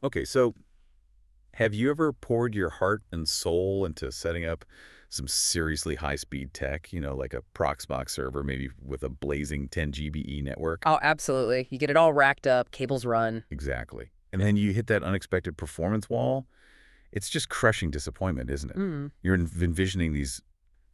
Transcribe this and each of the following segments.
Okay, so have you ever poured your heart and soul into setting up some seriously high-speed tech, like a Proxmox server, maybe with a blazing 10 GBE network? Oh, absolutely. You get it all racked up, cables run. Exactly. And then you hit that unexpected performance wall. It's just crushing disappointment, isn't it? Mm. You're envisioning these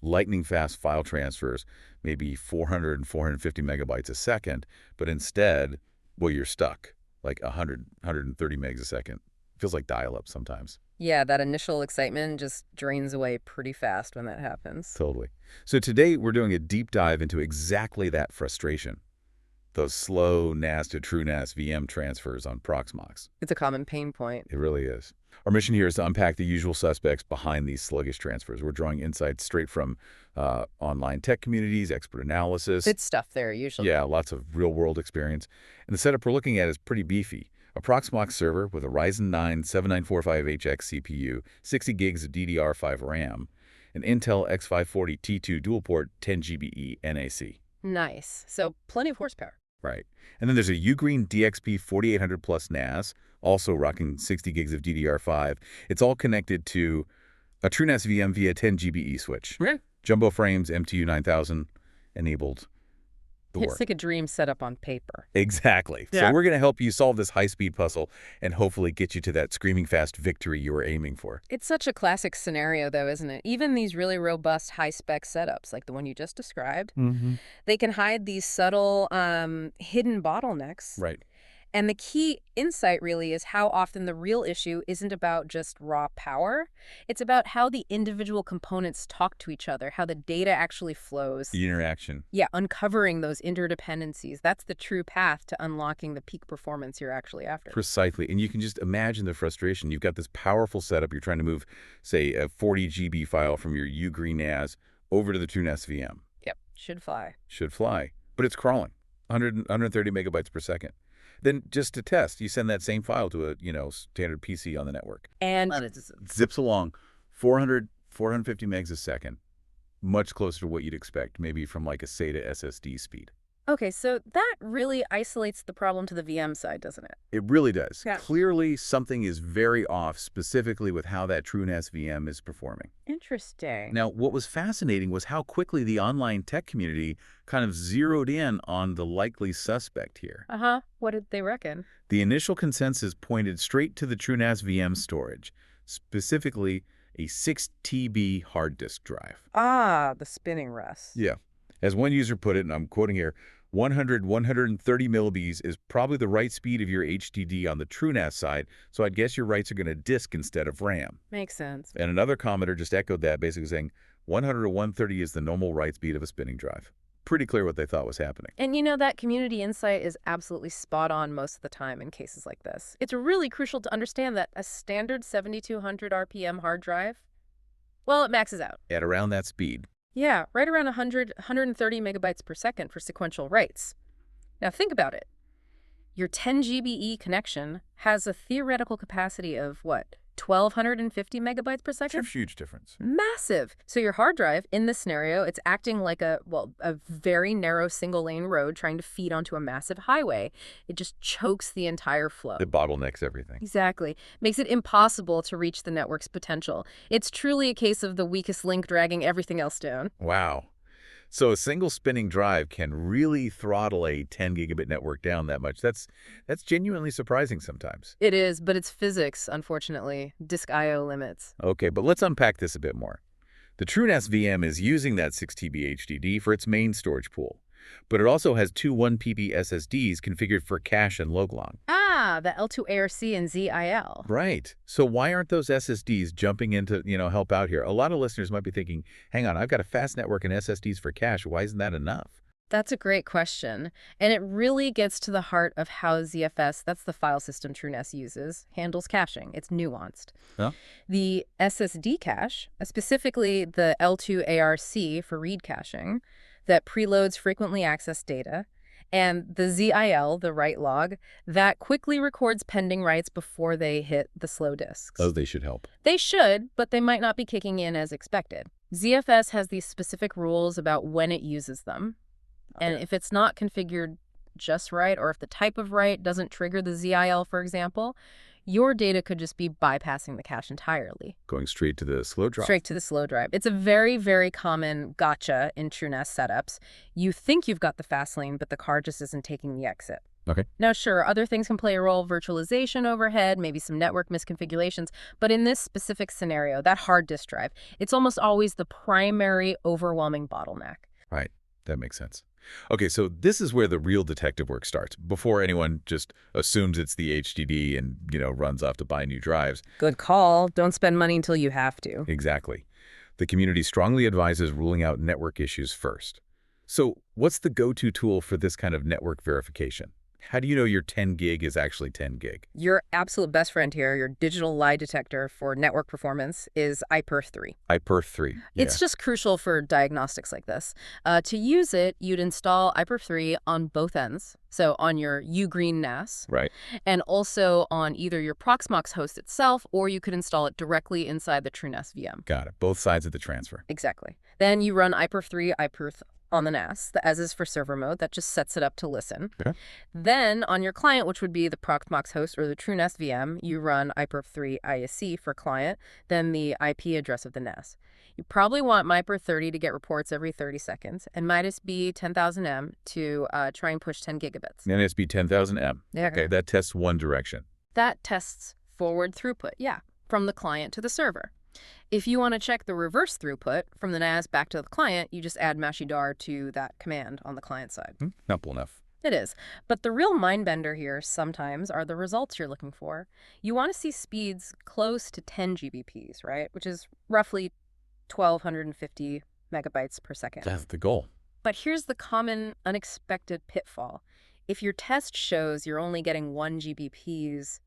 lightning-fast file transfers, maybe 400 and 450 megabytes a second, but instead, well, you're stuck, like 130 megs a second. Feels like dial-up sometimes. Yeah, that initial excitement just drains away pretty fast when that happens. Totally. So today we're doing a deep dive into exactly that frustration, those slow NAS to TrueNAS VM transfers on Proxmox. It's a common pain point. It really is. Our mission here is to unpack the usual suspects behind these sluggish transfers. We're drawing insights straight from online tech communities, expert analysis. Good stuff there, usually. Yeah, lots of real-world experience. And the setup we're looking at is pretty beefy. A Proxmox server with a Ryzen 9 7945HX CPU, 60 gigs of DDR5 RAM, an Intel X540 T2 dual-port 10 GBE NAC. Nice. So plenty of horsepower. Right. And then there's a UGREEN DXP 4800 Plus NAS, also rocking 60 gigs of DDR5. It's all connected to a TrueNAS VM via 10 GBE switch. Yeah. Jumbo frames, MTU 9000 enabled. The It's work. like a dream set up on paper. Exactly. Yeah. So we're going to help you solve this high-speed puzzle and hopefully get you to that screaming fast victory you were aiming for. It's such a classic scenario, though, isn't it? Even these really robust high-spec setups, like the one you just described, they can hide these subtle, hidden bottlenecks. Right. And the key insight really is how often the real issue isn't about just raw power. It's about how the individual components talk to each other, how the data actually flows. The interaction. Yeah, uncovering those interdependencies. That's the true path to unlocking the peak performance you're actually after. Precisely. And you can just imagine the frustration. You've got this powerful setup. You're trying to move, say, a 40 GB file from your UGREEN NAS over to the TrueNAS VM. Yep, should fly. Should fly. But it's crawling. 130 megabytes per second. Then just to test, you send that same file to a, standard PC on the network. And It zips along 450 megs a second, much closer to what you'd expect, maybe from like a SATA SSD speed. okay, so that really isolates the problem to the VM side, doesn't it? It really does. Yeah. Clearly, something is very off, specifically with how that TrueNAS VM is performing. Interesting. Now, what was fascinating was how quickly the online tech community kind of zeroed in on the likely suspect here. Uh-huh. What did they reckon? The initial consensus pointed straight to the TrueNAS VM storage, specifically a 6 TB hard disk drive. Ah, the spinning rest. Yeah. As one user put it, and I'm quoting here, 130 millibs is probably the right speed of your HDD on the TrueNAS side, so I'd guess your writes are going to disk instead of RAM. Makes sense. And another commenter just echoed that, basically saying 100 to 130 is the normal write speed of a spinning drive. Pretty clear what they thought was happening. And that community insight is absolutely spot on most of the time in cases like this. It's really crucial to understand that a standard 7200 RPM hard drive, well, it maxes out. At around that speed. Yeah, right around 130 megabytes per second for sequential writes. Now think about it. Your 10 GBE connection has a theoretical capacity of, what, 1,250 megabytes per second? It's a huge difference. Massive. So your hard drive, in this scenario, it's acting like a very narrow single-lane road trying to feed onto a massive highway. It just chokes the entire flow. It bottlenecks everything. Exactly. Makes it impossible to reach the network's potential. It's truly a case of the weakest link dragging everything else down. Wow. So a single spinning drive can really throttle a 10 gigabit network down that much. That's genuinely surprising sometimes. It is, but it's physics, unfortunately. Disk I/O limits. Okay, but let's unpack this a bit more. The TrueNAS VM is using that 6 TB HDD for its main storage pool, but it also has two 1 PB SSDs configured for cache and log-long. Ah, the L2ARC and ZIL. Right. So why aren't those SSDs jumping in to, help out here? A lot of listeners might be thinking, hang on, I've got a fast network and SSDs for cache. Why isn't that enough? That's a great question. And it really gets to the heart of how ZFS, that's the file system TrueNAS uses, handles caching. It's nuanced. Huh? The SSD cache, specifically the L2ARC for read caching, that preloads frequently accessed data, and the ZIL, the write log, that quickly records pending writes before they hit the slow disks. Oh, they should help. They should, but they might not be kicking in as expected. ZFS has these specific rules about when it uses them. And if it's not configured just right, or if the type of write doesn't trigger the ZIL, for example, your data could just be bypassing the cache entirely. Going straight to the slow drive. Straight to the slow drive. It's a very, very common gotcha in TrueNAS setups. You think you've got the fast lane, but the card just isn't taking the exit. Okay. Now, sure, other things can play a role, virtualization overhead, maybe some network misconfigurations, but in this specific scenario, that hard disk drive, it's almost always the primary overwhelming bottleneck. Right. That makes sense. Okay, so this is where the real detective work starts, before anyone just assumes it's the HDD and, runs off to buy new drives. Good call. Don't spend money until you have to. Exactly. The community strongly advises ruling out network issues first. So what's the go-to tool for this kind of network verification? How do you know your 10 gig is actually 10 gig? Your absolute best friend here, your digital lie detector for network performance, is iPerf 3. iPerf 3. Yeah. It's just crucial for diagnostics like this. To use it, you'd install iPerf 3 on both ends, so on your UGREEN NAS, right, and also on either your Proxmox host itself, or you could install it directly inside the TrueNAS VM. Got it. Both sides of the transfer. Exactly. Then you run iPerf 3, iPerf on the NAS, the as is for server mode, that just sets it up to listen. Okay. Then on your client, which would be the Proxmox host or the TrueNAS VM, you run iPerf 3 ISC for client, then the IP address of the NAS. You probably want MIPER 30 to get reports every 30 seconds, and MIDAS-B 10,000M to try and push 10 gigabits. NSB 10,000M. Yeah. Okay, that tests one direction. That tests forward throughput, yeah, from the client to the server. If you want to check the reverse throughput from the NAS back to the client, you just add mashidar to that command on the client side. Simple enough. It is. But the real mind-bender here sometimes are the results you're looking for. You want to see speeds close to 10 GBPs, right? Which is roughly 1,250 megabytes per second. That's the goal. But here's the common unexpected pitfall. If your test shows you're only getting 1 GBPs,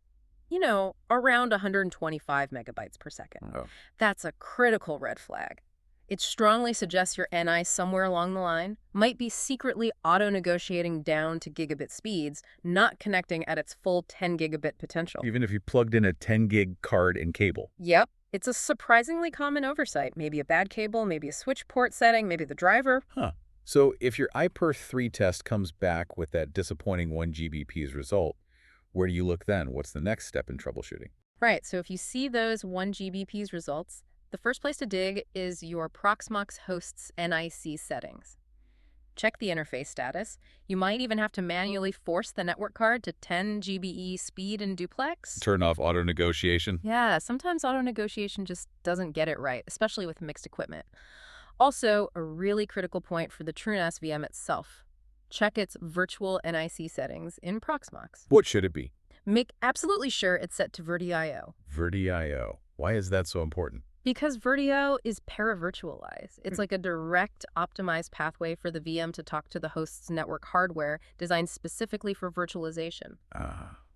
around 125 megabytes per second. Oh. That's a critical red flag. It strongly suggests your NI somewhere along the line might be secretly auto-negotiating down to gigabit speeds, not connecting at its full 10 gigabit potential. Even if you plugged in a 10 gig card and cable. Yep. It's a surprisingly common oversight. Maybe a bad cable, maybe a switch port setting, maybe the driver. Huh. So if your iPerf 3 test comes back with that disappointing 1 GBP's result, where do you look then? What's the next step in troubleshooting? Right, so if you see those 1 GBP's results, the first place to dig is your Proxmox host's NIC settings. Check the interface status. You might even have to manually force the network card to 10 GBE speed and duplex. Turn off auto-negotiation? Yeah, sometimes auto-negotiation just doesn't get it right, especially with mixed equipment. Also, a really critical point for the TrueNAS VM itself. Check its virtual NIC settings in Proxmox. What should it be? Make absolutely sure it's set to VertiIO. VertiIO. Why is that so important? Because VertiIO is paravirtualized. It's like a direct optimized pathway for the VM to talk to the host's network hardware designed specifically for virtualization.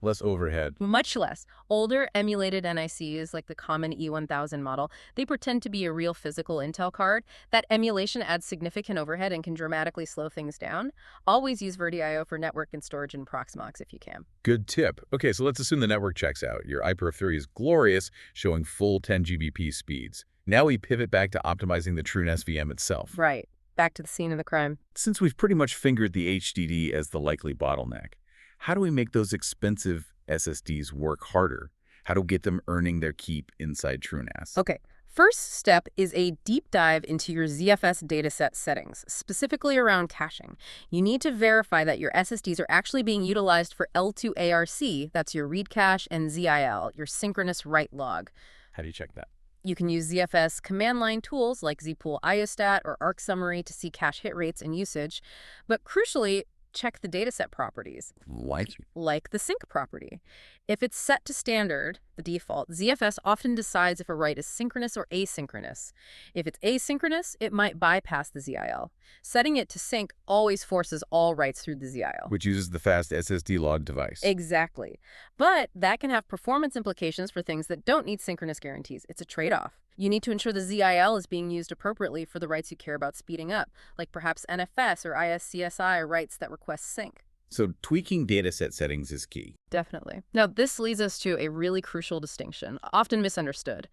Less overhead. Much less. Older emulated NICs, like the common E1000 model, they pretend to be a real physical Intel card. That emulation adds significant overhead and can dramatically slow things down. Always use VertiIO for network and storage in Proxmox if you can. Good tip. Okay, so let's assume the network checks out. Your iPerf 3 is glorious, showing full 10 GBP speeds. Now we pivot back to optimizing the TrueNAS VM itself. Right. Back to the scene of the crime. Since we've pretty much fingered the HDD as the likely bottleneck, how do we make those expensive SSDs work harder? How do we get them earning their keep inside TrueNAS? Okay. First step is a deep dive into your ZFS dataset settings, specifically around caching. You need to verify that your SSDs are actually being utilized for L2 ARC, that's your read cache, and ZIL, your synchronous write log. How do you check that? You can use ZFS command line tools like zpool iostat or arc summary to see cache hit rates and usage, but crucially, check the dataset properties. Like the sync property. If it's set to standard, the default, ZFS often decides if a write is synchronous or asynchronous. If it's asynchronous, it might bypass the ZIL. Setting it to sync always forces all writes through the ZIL. Which uses the fast SSD log device. Exactly. But that can have performance implications for things that don't need synchronous guarantees. It's a trade-off. You need to ensure the ZIL is being used appropriately for the writes you care about speeding up, like perhaps NFS or ISCSI writes that request sync. So tweaking dataset settings is key. Definitely. Now, this leads us to a really crucial distinction, often misunderstood.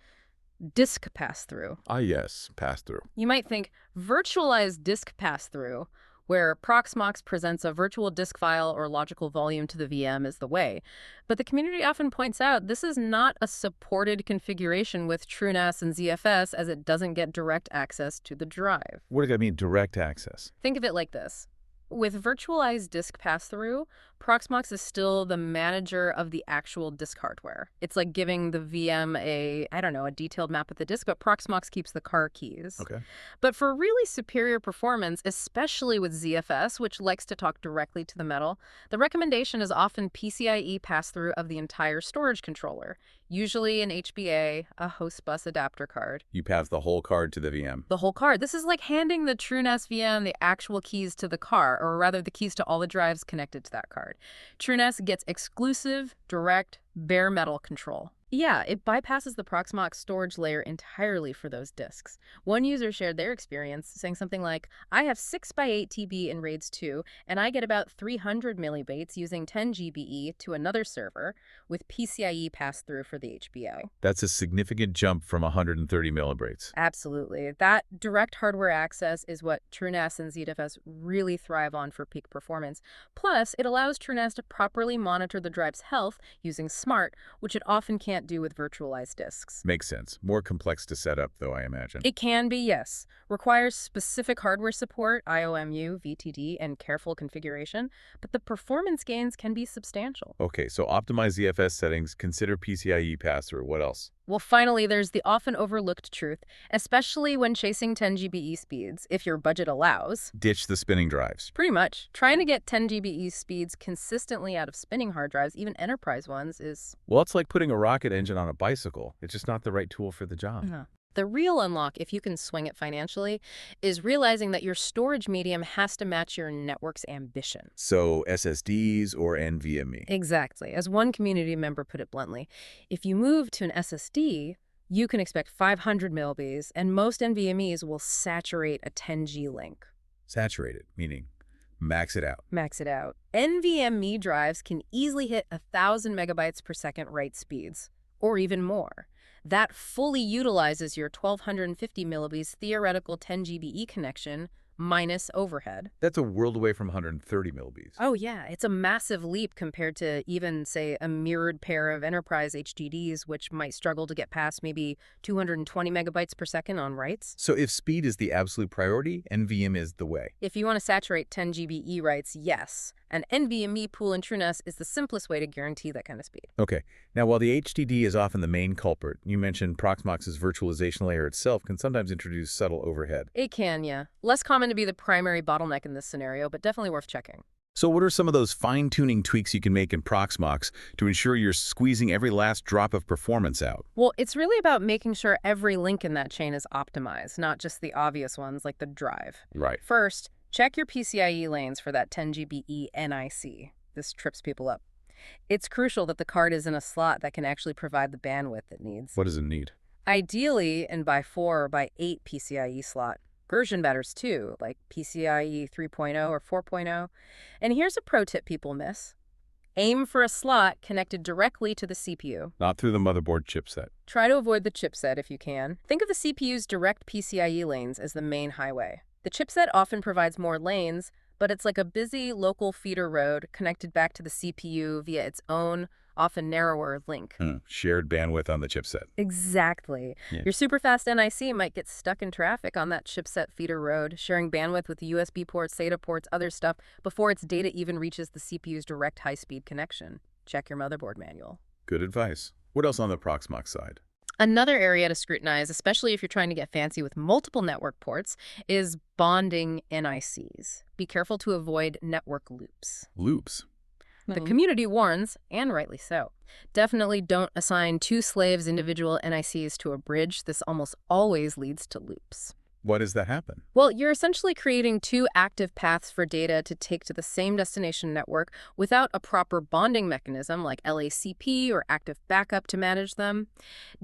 Disk pass-through. Ah, yes, pass-through. You might think virtualized disk pass-through. where Proxmox presents a virtual disk file or logical volume to the VM as the way. But the community often points out this is not a supported configuration with TrueNAS and ZFS, as it doesn't get direct access to the drive. What does that mean, direct access? Think of it like this. With virtualized disk pass-through, Proxmox is still the manager of the actual disk hardware. It's like giving the VM a detailed map of the disk, but Proxmox keeps the car keys. Okay. But for really superior performance, especially with ZFS, which likes to talk directly to the metal, the recommendation is often PCIe pass-through of the entire storage controller, usually an HBA, a host bus adapter card. You pass the whole card to the VM. The whole card. This is like handing the TrueNAS VM the actual keys to the car, or rather the keys to all the drives connected to that card. TrueNAS gets exclusive, direct, bare metal control. Yeah, it bypasses the Proxmox storage layer entirely for those disks. One user shared their experience, saying something like, I have 6x8 TB in RAIDs 2, and I get about 300 millibaits using 10 GBE to another server with PCIe pass-through for the HBA. That's a significant jump from 130 millibaits. Absolutely. That direct hardware access is what TrueNAS and ZFS really thrive on for peak performance. Plus, it allows TrueNAS to properly monitor the drive's health using SMART, which it often can't do with virtualized disks. Makes sense. More complex to set up, though, I imagine. It can be, yes. Requires specific hardware support, IOMU, VTD, and careful configuration, but the performance gains can be substantial. Okay, so optimize ZFS settings, consider PCIe pass-through. What else? Well, finally, there's the often overlooked truth, especially when chasing 10 GBE speeds, if your budget allows. Ditch the spinning drives. Pretty much. Trying to get 10 GBE speeds consistently out of spinning hard drives, even enterprise ones, is... Well, it's like putting a rocket engine on a bicycle. It's just not the right tool for the job. The real unlock, if you can swing it financially, is realizing that your storage medium has to match your network's ambition. So SSDs or NVMe. Exactly. As one community member put it bluntly, if you move to an SSD, you can expect 500 milbs, and most NVMEs will saturate a 10G link. Saturated, meaning max it out. Max it out. NVMe drives can easily hit 1,000 megabytes per second write speeds, or even more. That fully utilizes your 1,250 millibs theoretical 10 GBE connection minus overhead. That's a world away from 130 millibs. Oh yeah, it's a massive leap compared to even, say, a mirrored pair of enterprise HDDs, which might struggle to get past maybe 220 megabytes per second on writes. So if speed is the absolute priority, NVMe is the way. If you want to saturate 10 GBE writes, yes. An NVMe pool in TrueNAS is the simplest way to guarantee that kind of speed. Okay. Now, while the HDD is often the main culprit, you mentioned Proxmox's virtualization layer itself can sometimes introduce subtle overhead. It can, yeah. Less common to be the primary bottleneck in this scenario, but definitely worth checking. So what are some of those fine-tuning tweaks you can make in Proxmox to ensure you're squeezing every last drop of performance out? Well, it's really about making sure every link in that chain is optimized, not just the obvious ones like the drive. Right. First, check your PCIe lanes for that 10 GBE NIC. This trips people up. It's crucial that the card is in a slot that can actually provide the bandwidth it needs. What does it need? Ideally, in by 4 or by 8 PCIe slot. Version matters too, like PCIe 3.0 or 4.0. And here's a pro tip people miss. Aim for a slot connected directly to the CPU. Not through the motherboard chipset. Try to avoid the chipset if you can. Think of the CPU's direct PCIe lanes as the main highway. The chipset often provides more lanes, but it's like a busy local feeder road connected back to the CPU via its own, often narrower link. Shared bandwidth on the chipset. Exactly. Yeah. Your super fast NIC might get stuck in traffic on that chipset feeder road, sharing bandwidth with USB ports, SATA ports, other stuff, before its data even reaches the CPU's direct high-speed connection. Check your motherboard manual. Good advice. What else on the Proxmox side? Another area to scrutinize, especially if you're trying to get fancy with multiple network ports, is bonding NICs. Be careful to avoid network loops. Loops. The community warns, and rightly so. Definitely don't assign two slaves individual NICs to a bridge. This almost always leads to loops. Why does that happen? Well, you're essentially creating two active paths for data to take to the same destination network without a proper bonding mechanism like LACP or active backup to manage them.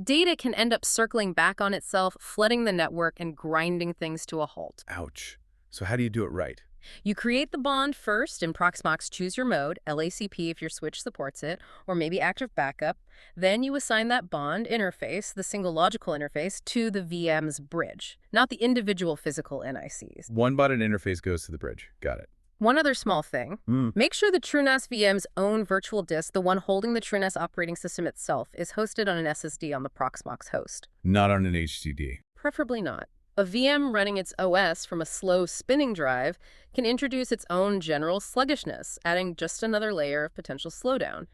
Data can end up circling back on itself, flooding the network and grinding things to a halt. Ouch. So how do you do it right? You create the bond first in Proxmox Choose Your Mode, LACP if your switch supports it, or maybe Active Backup. Then you assign that bond interface, the single logical interface, to the VM's bridge, not the individual physical NICs. One bonded interface goes to the bridge. Got it. One other small thing. Make sure the TrueNAS VM's own virtual disk, the one holding the TrueNAS operating system itself, is hosted on an SSD on the Proxmox host. Not on an HDD. Preferably not. A VM running its OS from a slow spinning drive can introduce its own general sluggishness, adding just another layer of potential slowdown.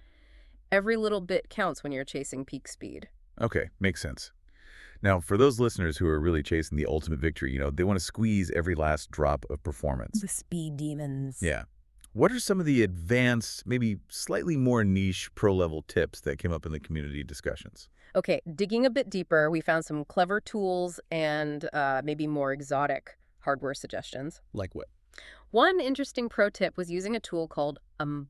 Every little bit counts when you're chasing peak speed. Okay, makes sense. Now, for those listeners who are really chasing the ultimate victory, they want to squeeze every last drop of performance. The speed demons. Yeah. What are some of the advanced, maybe slightly more niche pro-level tips that came up in the community discussions? Okay, digging a bit deeper, we found some clever tools and maybe more exotic hardware suggestions. Like what? One interesting pro tip was using a tool called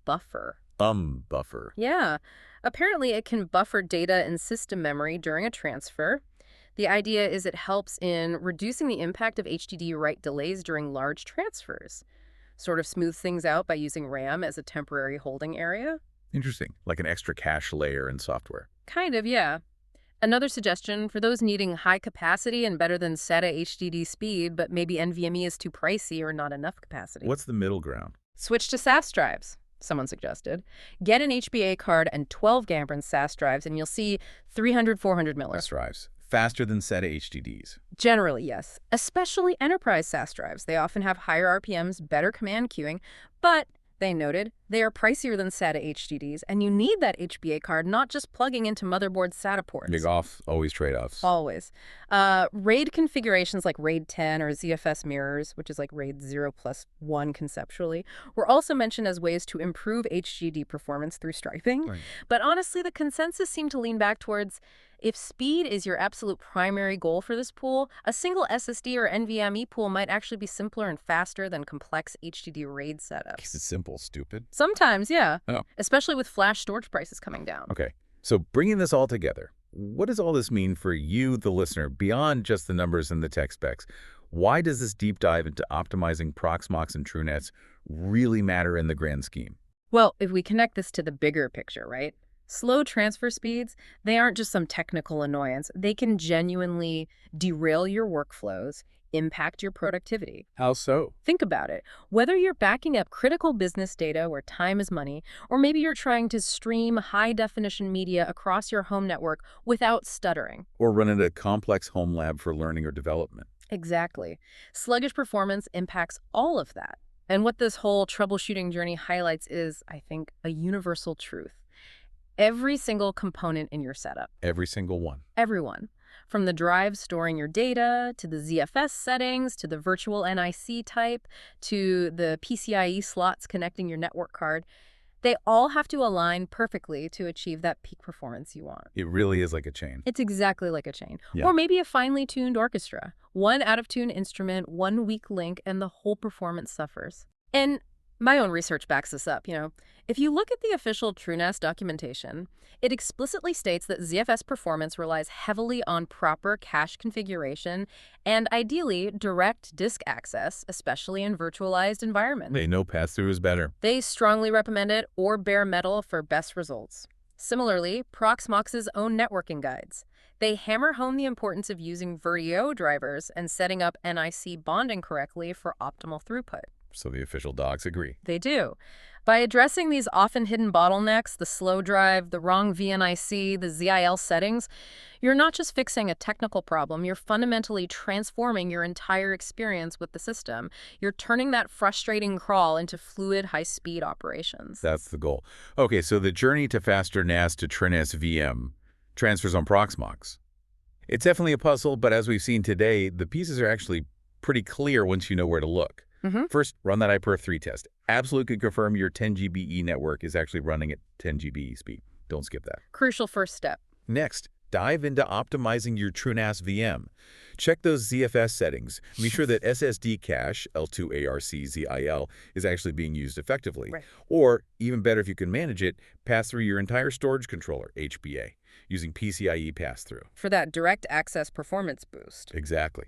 buffer. Buffer. Yeah. Apparently, it can buffer data in system memory during a transfer. The idea is it helps in reducing the impact of HDD write delays during large transfers. Sort of smooth things out by using RAM as a temporary holding area. Interesting. Like an extra cache layer in software. Kind of, yeah. Another suggestion for those needing high capacity and better than SATA HDD speed, but maybe NVMe is too pricey or not enough capacity. What's the middle ground? Switch to SAS drives, someone suggested. Get an HBA card and 12 GB SAS drives, and you'll see 300, 400 millis. SAS drives. Faster than SATA HDDs. Generally, yes. Especially enterprise SAS drives. They often have higher RPMs, better command queuing, but they noted they are pricier than SATA HDDs, and you need that HBA card, not just plugging into motherboard SATA ports. Big off, always trade-offs. Always. RAID configurations like RAID 10 or ZFS mirrors, which is like RAID 0+1 conceptually, were also mentioned as ways to improve HDD performance through striping. Right. But honestly, the consensus seemed to lean back towards if speed is your absolute primary goal for this pool, a single SSD or NVMe pool might actually be simpler and faster than complex HDD RAID setups. Keeps it simple, stupid. Sometimes, yeah. Oh. Especially with flash storage prices coming down. Okay, so bringing this all together, what does all this mean for you, the listener, beyond just the numbers and the tech specs? Why does this deep dive into optimizing Proxmox and TrueNAS really matter in the grand scheme? Well, if we connect this to the bigger picture, right? Slow transfer speeds, they aren't just some technical annoyance. They can genuinely derail your workflows, impact your productivity. How so? Think about it. Whether you're backing up critical business data where time is money, or maybe you're trying to stream high-definition media across your home network without stuttering. Or running a complex home lab for learning or development. Exactly. Sluggish performance impacts all of that. And what this whole troubleshooting journey highlights is, I think, a universal truth. Every single component in your setup. Every single one. Everyone. From the drive storing your data, to the ZFS settings, to the virtual NIC type, to the PCIe slots connecting your network card, they all have to align perfectly to achieve that peak performance you want. It really is like a chain. It's exactly like a chain. Yeah. Or maybe a finely tuned orchestra. One out-of-tune instrument, one weak link, and the whole performance suffers. And my own research backs this up, If you look at the official TrueNAS documentation, it explicitly states that ZFS performance relies heavily on proper cache configuration and, ideally, direct disk access, especially in virtualized environments. They know pass-through is better. They strongly recommend it or bare metal for best results. Similarly, Proxmox's own networking guides. They hammer home the importance of using VirtIO drivers and setting up NIC bonding correctly for optimal throughput. So the official docs agree. They do. By addressing these often hidden bottlenecks, the slow drive, the wrong VNIC, the ZIL settings, you're not just fixing a technical problem, you're fundamentally transforming your entire experience with the system. You're turning that frustrating crawl into fluid, high-speed operations. That's the goal. Okay, so the journey to faster NAS to TrueNAS VM transfers on Proxmox. It's definitely a puzzle, but as we've seen today, the pieces are actually pretty clear once you know where to look. First, run that iPerf3 test. Absolutely confirm your 10 GBE network is actually running at 10 GBE speed. Don't skip that. Crucial first step. Next, dive into optimizing your TrueNAS VM. Check those ZFS settings. Be sure that SSD cache, L2ARC ZIL, is actually being used effectively. Right. Or, even better if you can manage it, pass through your entire storage controller, HBA, using PCIe pass-through. For that direct access performance boost. Exactly.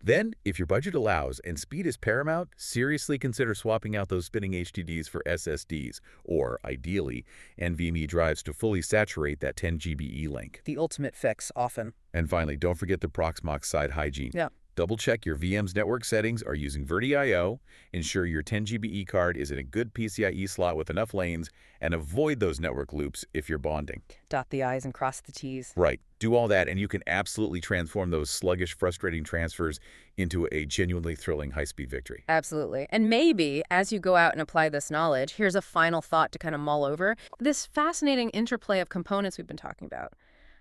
Then, if your budget allows and speed is paramount, seriously consider swapping out those spinning HDDs for SSDs, or, ideally, NVMe drives to fully saturate that 10 GBE link. The ultimate fix, often. And finally, don't forget the Proxmox side hygiene. Yeah. Double-check your VM's network settings are using VertiIO, ensure your 10 GBE card is in a good PCIe slot with enough lanes, and avoid those network loops if you're bonding. Dot the I's and cross the T's. Right. Do all that, and you can absolutely transform those sluggish, frustrating transfers into a genuinely thrilling high-speed victory. Absolutely. And maybe, as you go out and apply this knowledge, here's a final thought to kind of mull over. This fascinating interplay of components we've been talking about.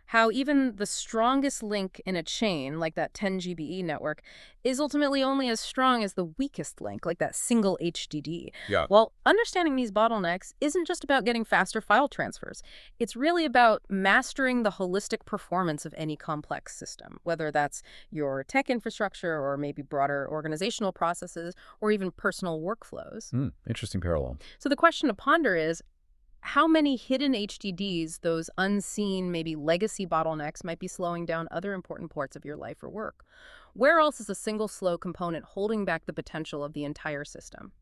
How even the strongest link in a chain, like that 10 GBE network, is ultimately only as strong as the weakest link, like that single HDD. Yeah. Well, understanding these bottlenecks isn't just about getting faster file transfers. It's really about mastering the holistic performance of any complex system, whether that's your tech infrastructure or maybe broader organizational processes or even personal workflows. Interesting parallel. So the question to ponder is, how many hidden HDDs, those unseen, maybe legacy bottlenecks, might be slowing down other important parts of your life or work? Where else is a single slow component holding back the potential of the entire system?